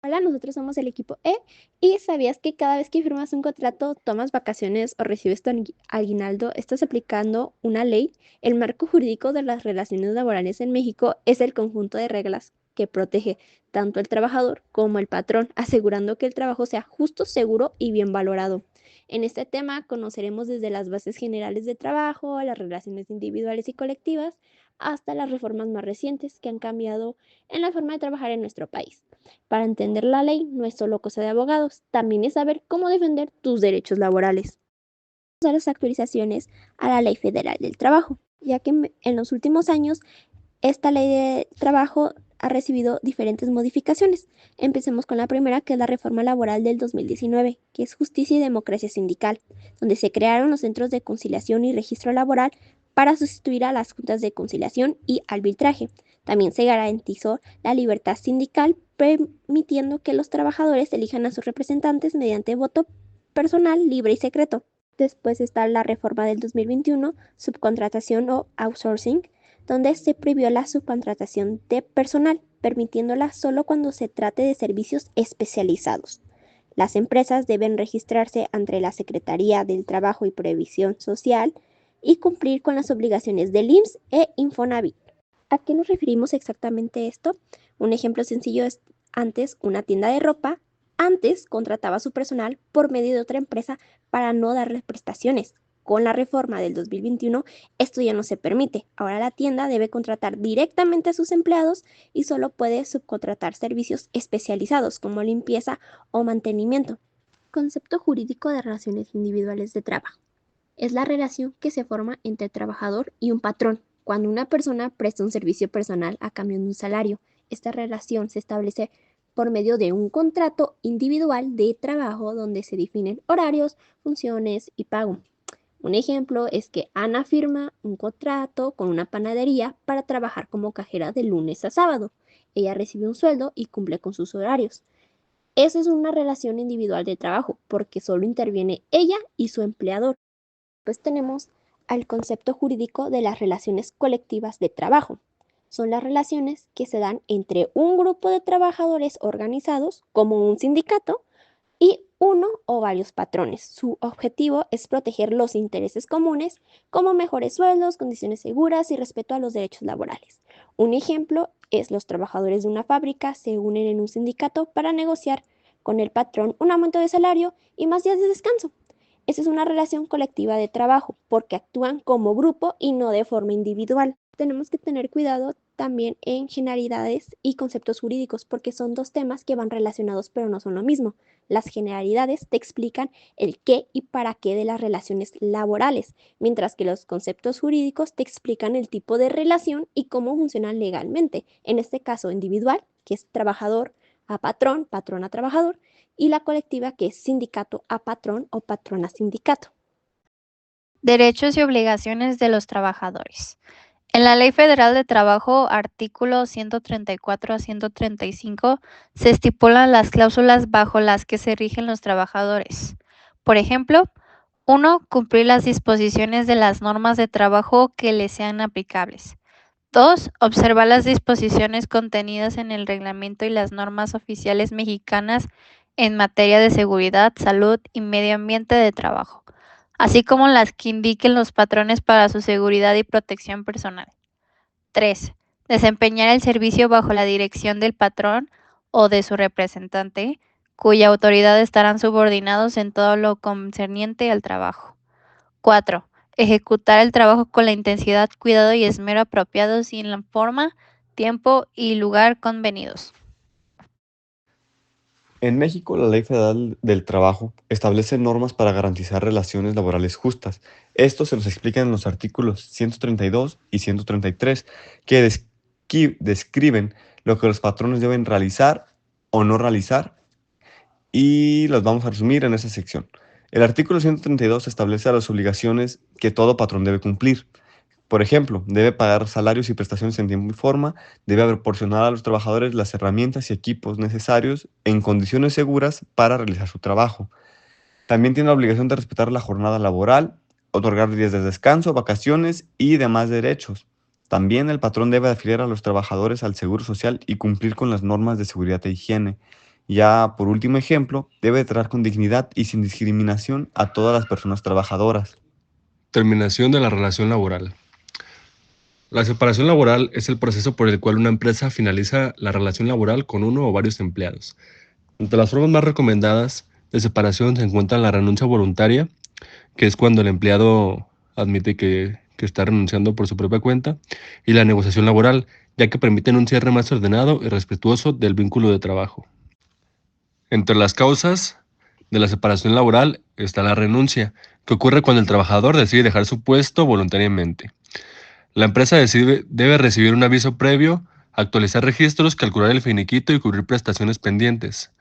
Hola, nosotros somos el equipo E y ¿sabías que cada vez que firmas un contrato, tomas vacaciones o recibes tu aguinaldo, estás aplicando una ley? El marco jurídico de las relaciones laborales en México es el conjunto de reglas que protege tanto el trabajador como el patrón, asegurando que el trabajo sea justo, seguro y bien valorado. En este tema conoceremos desde las bases generales de trabajo, las relaciones individuales y colectivas, hasta las reformas más recientes que han cambiado en la forma de trabajar en nuestro país. Para entender la ley no es solo cosa de abogados, también es saber cómo defender tus derechos laborales. Vamos a las actualizaciones a la Ley Federal del Trabajo, ya que en los últimos años esta ley de trabajo ha recibido diferentes modificaciones. Empecemos con la primera, que es la reforma laboral del 2019, que es justicia y democracia sindical, donde se crearon los centros de conciliación y registro laboral para sustituir a las juntas de conciliación y arbitraje. También se garantizó la libertad sindical, permitiendo que los trabajadores elijan a sus representantes mediante voto personal, libre y secreto. Después está la reforma del 2021, subcontratación o outsourcing, donde se prohibió la subcontratación de personal, permitiéndola solo cuando se trate de servicios especializados. Las empresas deben registrarse ante la Secretaría del Trabajo y Previsión Social y cumplir con las obligaciones del IMSS e Infonavit. ¿A qué nos referimos exactamente esto? Un ejemplo sencillo es antes una tienda de ropa, antes contrataba a su personal por medio de otra empresa para no darles prestaciones. Con la reforma del 2021, esto ya no se permite. Ahora la tienda debe contratar directamente a sus empleados y solo puede subcontratar servicios especializados como limpieza o mantenimiento. Concepto jurídico de relaciones individuales de trabajo. Es la relación que se forma entre el trabajador y un patrón, cuando una persona presta un servicio personal a cambio de un salario. Esta relación se establece por medio de un contrato individual de trabajo donde se definen horarios, funciones y pago. Un ejemplo es que Ana firma un contrato con una panadería para trabajar como cajera de lunes a sábado. Ella recibe un sueldo y cumple con sus horarios. Eso es una relación individual de trabajo porque solo interviene ella y su empleador. Pues tenemos al concepto jurídico de las relaciones colectivas de trabajo. Son las relaciones que se dan entre un grupo de trabajadores organizados, como un sindicato, y uno o varios patrones. Su objetivo es proteger los intereses comunes, como mejores sueldos, condiciones seguras y respeto a los derechos laborales. Un ejemplo es los trabajadores de una fábrica se unen en un sindicato para negociar con el patrón un aumento de salario y más días de descanso. Esa es una relación colectiva de trabajo, porque actúan como grupo y no de forma individual. Tenemos que tener cuidado también en generalidades y conceptos jurídicos, porque son dos temas que van relacionados pero no son lo mismo. Las generalidades te explican el qué y para qué de las relaciones laborales, mientras que los conceptos jurídicos te explican el tipo de relación y cómo funcionan legalmente. En este caso individual, que es trabajador a patrón, patrón a trabajador, y la colectiva, que es sindicato a patrón o patrón a sindicato. Derechos y obligaciones de los trabajadores. En la Ley Federal de Trabajo, artículos 134 a 135, se estipulan las cláusulas bajo las que se rigen los trabajadores. Por ejemplo, 1. Cumplir las disposiciones de las normas de trabajo que les sean aplicables. 2. Observar las disposiciones contenidas en el reglamento y las normas oficiales mexicanas en materia de seguridad, salud y medio ambiente de trabajo, así como las que indiquen los patrones para su seguridad y protección personal. 3. Desempeñar el servicio bajo la dirección del patrón o de su representante, cuya autoridad estarán subordinados en todo lo concerniente al trabajo. 4. Ejecutar el trabajo con la intensidad, cuidado y esmero apropiados y en la forma, tiempo y lugar convenidos. En México, la Ley Federal del Trabajo establece normas para garantizar relaciones laborales justas. Esto se nos explica en los artículos 132 y 133, que describen lo que los patrones deben realizar o no realizar, y los vamos a resumir en esa sección. El artículo 132 establece las obligaciones que todo patrón debe cumplir, Por ejemplo, debe pagar salarios y prestaciones en tiempo y forma, debe proporcionar a los trabajadores las herramientas y equipos necesarios en condiciones seguras para realizar su trabajo. También tiene la obligación de respetar la jornada laboral, otorgar días de descanso, vacaciones y demás derechos. También el patrón debe afiliar a los trabajadores al Seguro Social y cumplir con las normas de seguridad e higiene. Ya por último ejemplo, debe tratar con dignidad y sin discriminación a todas las personas trabajadoras. Terminación de la relación laboral. La separación laboral es el proceso por el cual una empresa finaliza la relación laboral con uno o varios empleados. Entre las formas más recomendadas de separación se encuentra la renuncia voluntaria, que es cuando el empleado admite que está renunciando por su propia cuenta, y la negociación laboral, ya que permiten un cierre más ordenado y respetuoso del vínculo de trabajo. Entre las causas de la separación laboral está la renuncia, que ocurre cuando el trabajador decide dejar su puesto voluntariamente. La empresa debe recibir un aviso previo, actualizar registros, calcular el finiquito y cubrir prestaciones pendientes.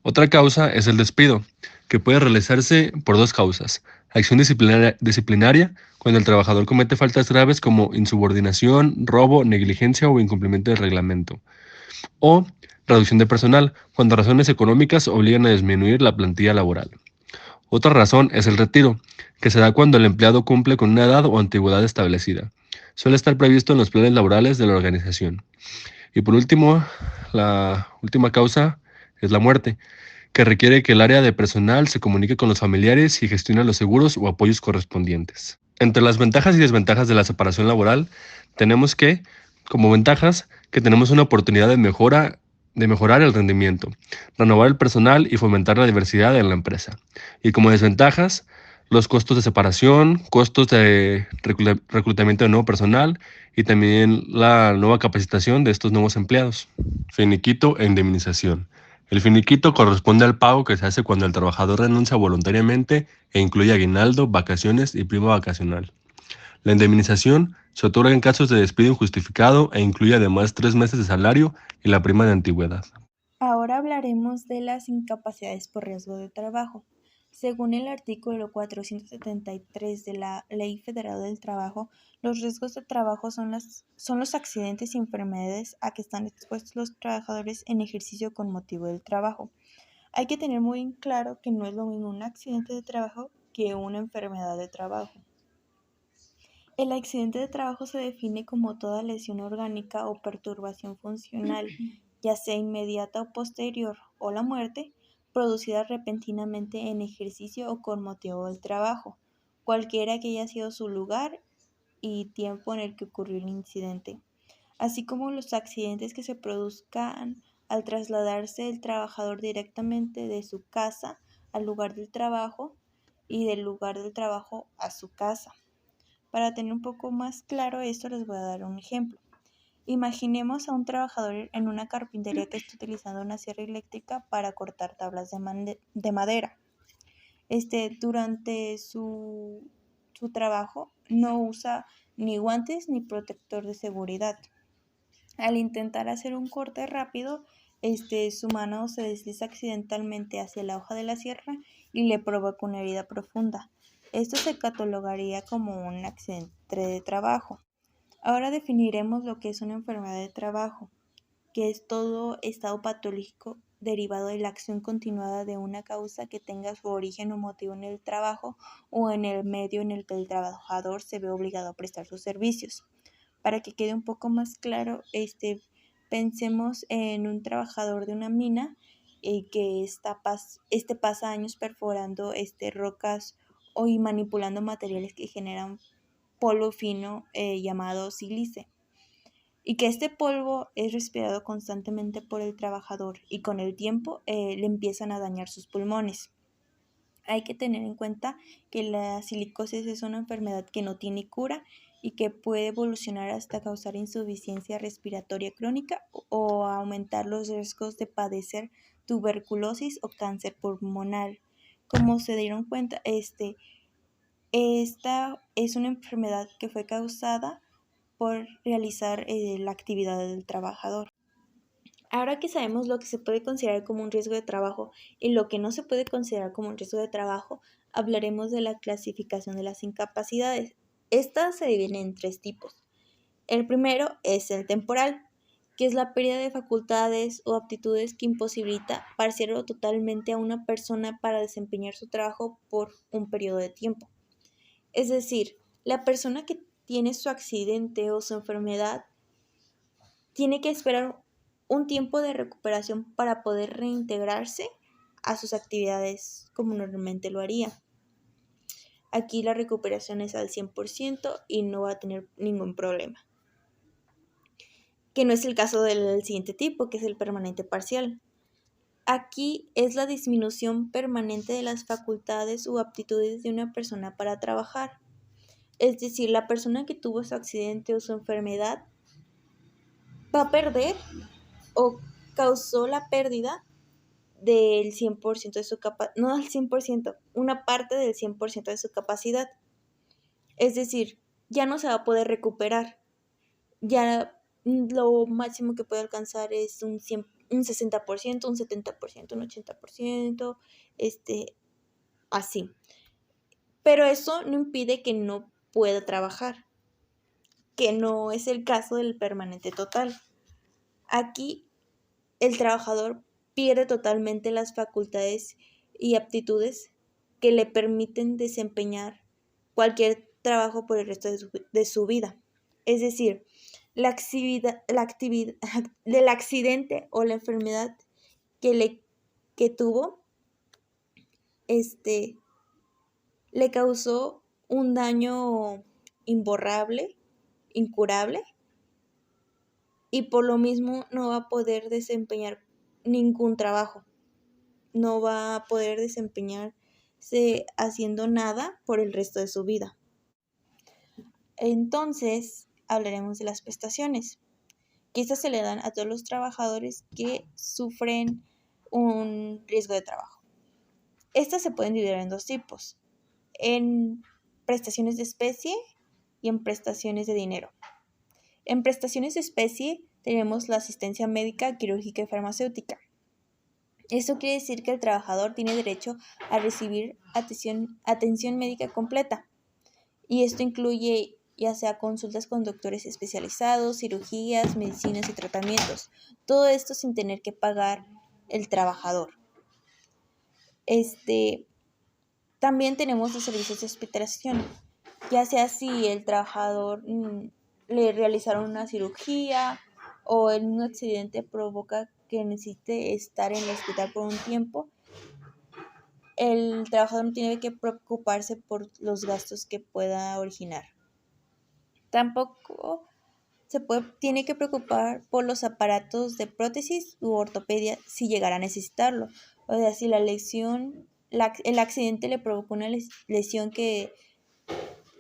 Otra causa es el despido, que puede realizarse por dos causas: acción disciplinaria, cuando el trabajador comete faltas graves como insubordinación, robo, negligencia o incumplimiento del reglamento; o reducción de personal, cuando razones económicas obligan a disminuir la plantilla laboral. Otra razón es el retiro, que se da cuando el empleado cumple con una edad o antigüedad establecida. Suele estar previsto en los planes laborales de la organización. Y por último, la última causa es la muerte, que requiere que el área de personal se comunique con los familiares y gestione los seguros o apoyos correspondientes. Entre las ventajas y desventajas de la separación laboral, tenemos como ventajas, que tenemos una oportunidad de mejorar el rendimiento, renovar el personal y fomentar la diversidad en la empresa. Y como desventajas, los costos de separación, costos de reclutamiento de nuevo personal y también la nueva capacitación de estos nuevos empleados. Finiquito e indemnización. El finiquito corresponde al pago que se hace cuando el trabajador renuncia voluntariamente e incluye aguinaldo, vacaciones y prima vacacional. La indemnización se otorga en casos de despido injustificado e incluye además 3 meses de salario y la prima de antigüedad. Ahora hablaremos de las incapacidades por riesgo de trabajo. Según el artículo 473 de la Ley Federal del Trabajo, los riesgos de trabajo son los accidentes y enfermedades a que están expuestos los trabajadores en ejercicio con motivo del trabajo. Hay que tener muy en claro que no es lo mismo un accidente de trabajo que una enfermedad de trabajo. El accidente de trabajo se define como toda lesión orgánica o perturbación funcional, ya sea inmediata o posterior, o la muerte, producida repentinamente en ejercicio o con motivo del trabajo, cualquiera que haya sido su lugar y tiempo en el que ocurrió el incidente, así como los accidentes que se produzcan al trasladarse el trabajador directamente de su casa al lugar del trabajo y del lugar del trabajo a su casa. Para tener un poco más claro esto, les voy a dar un ejemplo. Imaginemos a un trabajador en una carpintería que está utilizando una sierra eléctrica para cortar tablas de madera. Durante su trabajo no usa ni guantes ni protector de seguridad. Al intentar hacer un corte rápido, su mano se desliza accidentalmente hacia la hoja de la sierra y le provoca una herida profunda. Esto se catalogaría como un accidente de trabajo. Ahora definiremos lo que es una enfermedad de trabajo, que es todo estado patológico derivado de la acción continuada de una causa que tenga su origen o motivo en el trabajo o en el medio en el que el trabajador se ve obligado a prestar sus servicios. Para que quede un poco más claro, pensemos en un trabajador de una mina que pasa años perforando rocas y manipulando materiales que generan polvo fino llamado sílice, y que este polvo es respirado constantemente por el trabajador y con el tiempo le empiezan a dañar sus pulmones. Hay que tener en cuenta que la silicosis es una enfermedad que no tiene cura y que puede evolucionar hasta causar insuficiencia respiratoria crónica o aumentar los riesgos de padecer tuberculosis o cáncer pulmonar. Como se dieron cuenta, esta es una enfermedad que fue causada por realizar la actividad del trabajador. Ahora que sabemos lo que se puede considerar como un riesgo de trabajo y lo que no se puede considerar como un riesgo de trabajo, hablaremos de la clasificación de las incapacidades. Estas se dividen en 3 tipos. El primero es el temporal, que es la pérdida de facultades o aptitudes que imposibilita parcial o totalmente a una persona para desempeñar su trabajo por un periodo de tiempo. Es decir, la persona que tiene su accidente o su enfermedad tiene que esperar un tiempo de recuperación para poder reintegrarse a sus actividades como normalmente lo haría. Aquí la recuperación es al 100% y no va a tener ningún problema. Que no es el caso del siguiente tipo, que es el permanente parcial. Aquí es la disminución permanente de las facultades u aptitudes de una persona para trabajar. Es decir, la persona que tuvo su accidente o su enfermedad va a perder o causó la pérdida del 100% de su capacidad, no al 100%, una parte del 100% de su capacidad. Es decir, ya no se va a poder recuperar. Ya lo máximo que puede alcanzar es un 60%, un 70%, un 80%, así. Pero eso no impide que no pueda trabajar, que no es el caso del permanente total. Aquí el trabajador pierde totalmente las facultades y aptitudes que le permiten desempeñar cualquier trabajo por el resto de su vida. Es decir, la actividad del accidente o la enfermedad que tuvo, le causó un daño imborrable, incurable, y por lo mismo no va a poder desempeñar ningún trabajo. No va a poder desempeñarse haciendo nada por el resto de su vida. Entonces, hablaremos de las prestaciones, que estas se le dan a todos los trabajadores que sufren un riesgo de trabajo. Estas se pueden dividir en 2 tipos, en prestaciones de especie y en prestaciones de dinero. En prestaciones de especie tenemos la asistencia médica, quirúrgica y farmacéutica. Esto quiere decir que el trabajador tiene derecho a recibir atención médica completa, y esto incluye ya sea consultas con doctores especializados, cirugías, medicinas y tratamientos. Todo esto sin tener que pagar el trabajador. También tenemos los servicios de hospitalización, ya sea si el trabajador le realizaron una cirugía o en un accidente provoca que necesite estar en el hospital por un tiempo. El trabajador no tiene que preocuparse por los gastos que pueda originar. Tampoco tiene que preocupar por los aparatos de prótesis u ortopedia si llegara a necesitarlo. O sea, si el accidente le provocó una lesión que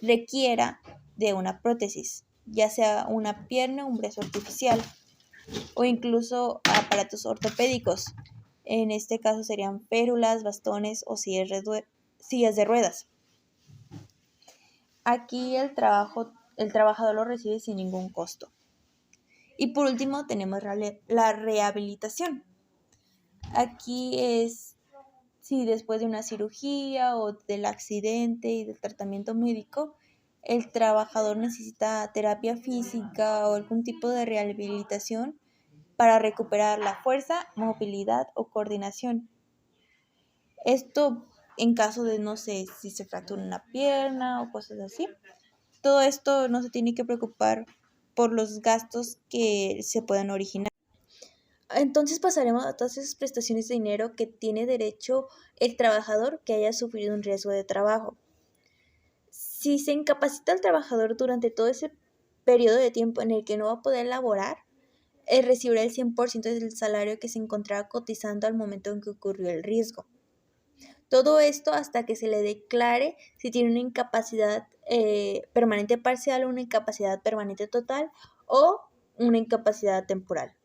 requiera de una prótesis, ya sea una pierna, un brazo artificial o incluso aparatos ortopédicos. En este caso serían férulas, bastones o sillas de ruedas. Aquí el trabajador lo recibe sin ningún costo. Y por último tenemos la rehabilitación. Aquí es si después de una cirugía o del accidente y del tratamiento médico, el trabajador necesita terapia física o algún tipo de rehabilitación para recuperar la fuerza, movilidad o coordinación. Esto en caso de, no sé, si se fractura una pierna o cosas así. Todo esto no se tiene que preocupar por los gastos que se puedan originar. Entonces pasaremos a todas esas prestaciones de dinero que tiene derecho el trabajador que haya sufrido un riesgo de trabajo. Si se incapacita el trabajador durante todo ese periodo de tiempo en el que no va a poder laborar, recibirá el 100% del salario que se encontraba cotizando al momento en que ocurrió el riesgo. Todo esto hasta que se le declare si tiene una incapacidad permanente parcial, una incapacidad permanente total o una incapacidad temporal.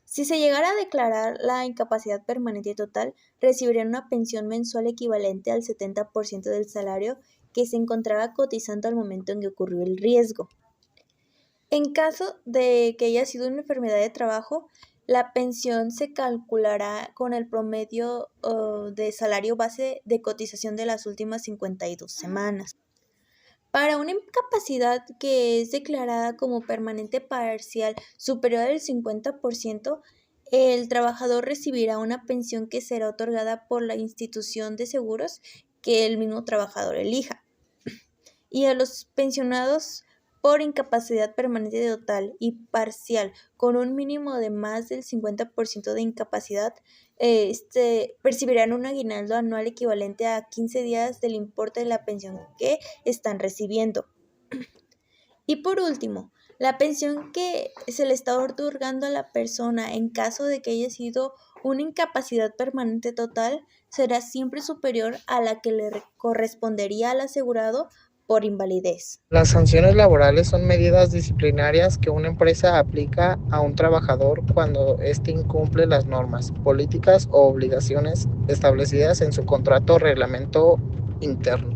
Si se llegara a declarar la incapacidad permanente total, recibirían una pensión mensual equivalente al 70% del salario que se encontraba cotizando al momento en que ocurrió el riesgo. En caso de que haya sido una enfermedad de trabajo, la pensión se calculará con el promedio de salario base de cotización de las últimas 52 semanas. Para una incapacidad que es declarada como permanente parcial superior al 50%, el trabajador recibirá una pensión que será otorgada por la institución de seguros que el mismo trabajador elija. Y a los pensionados por incapacidad permanente total y parcial con un mínimo de más del 50% de incapacidad, percibirán un aguinaldo anual equivalente a 15 días del importe de la pensión que están recibiendo. Y por último, la pensión que se le está otorgando a la persona en caso de que haya sido una incapacidad permanente total será siempre superior a la que le correspondería al asegurado por invalidez. Las sanciones laborales son medidas disciplinarias que una empresa aplica a un trabajador cuando éste incumple las normas, políticas o obligaciones establecidas en su contrato o reglamento interno.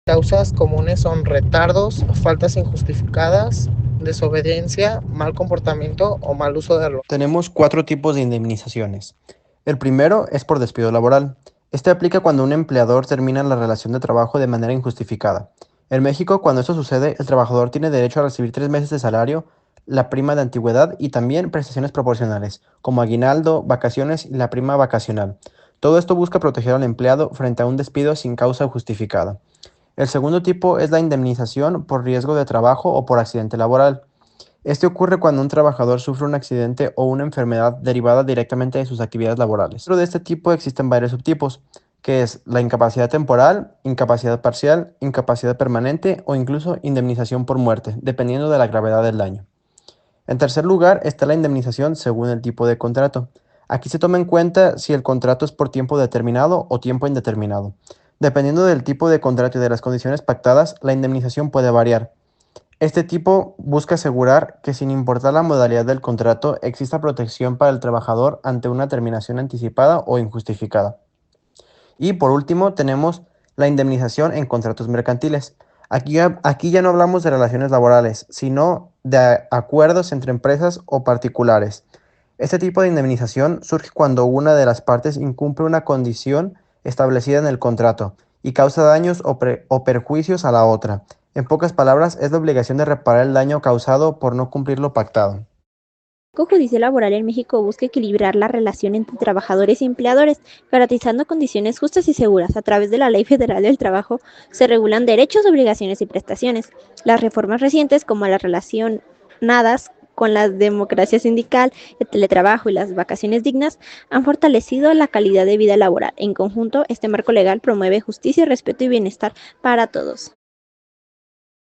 Causas comunes son retardos, faltas injustificadas, desobediencia, mal comportamiento o mal uso de error. Tenemos 4 tipos de indemnizaciones. El primero es por despido laboral. Este aplica cuando un empleador termina la relación de trabajo de manera injustificada. En México, cuando esto sucede, el trabajador tiene derecho a recibir 3 meses de salario, la prima de antigüedad y también prestaciones proporcionales, como aguinaldo, vacaciones y la prima vacacional. Todo esto busca proteger al empleado frente a un despido sin causa justificada. El segundo tipo es la indemnización por riesgo de trabajo o por accidente laboral. Este ocurre cuando un trabajador sufre un accidente o una enfermedad derivada directamente de sus actividades laborales. Dentro de este tipo existen varios subtipos, que es la incapacidad temporal, incapacidad parcial, incapacidad permanente o incluso indemnización por muerte, dependiendo de la gravedad del daño. En tercer lugar está la indemnización según el tipo de contrato. Aquí se toma en cuenta si el contrato es por tiempo determinado o tiempo indeterminado. Dependiendo del tipo de contrato y de las condiciones pactadas, la indemnización puede variar. Este tipo busca asegurar que sin importar la modalidad del contrato, exista protección para el trabajador ante una terminación anticipada o injustificada. Y por último, tenemos la indemnización en contratos mercantiles. Aquí ya no hablamos de relaciones laborales, sino de acuerdos entre empresas o particulares. Este tipo de indemnización surge cuando una de las partes incumple una condición establecida en el contrato y causa daños o perjuicios a la otra. En pocas palabras, es la obligación de reparar el daño causado por no cumplir lo pactado. El Marco Judicial Laboral en México busca equilibrar la relación entre trabajadores y empleadores, garantizando condiciones justas y seguras. A través de la Ley Federal del Trabajo se regulan derechos, obligaciones y prestaciones. Las reformas recientes, como las relacionadas con la democracia sindical, el teletrabajo y las vacaciones dignas, han fortalecido la calidad de vida laboral. En conjunto, este marco legal promueve justicia, respeto y bienestar para todos.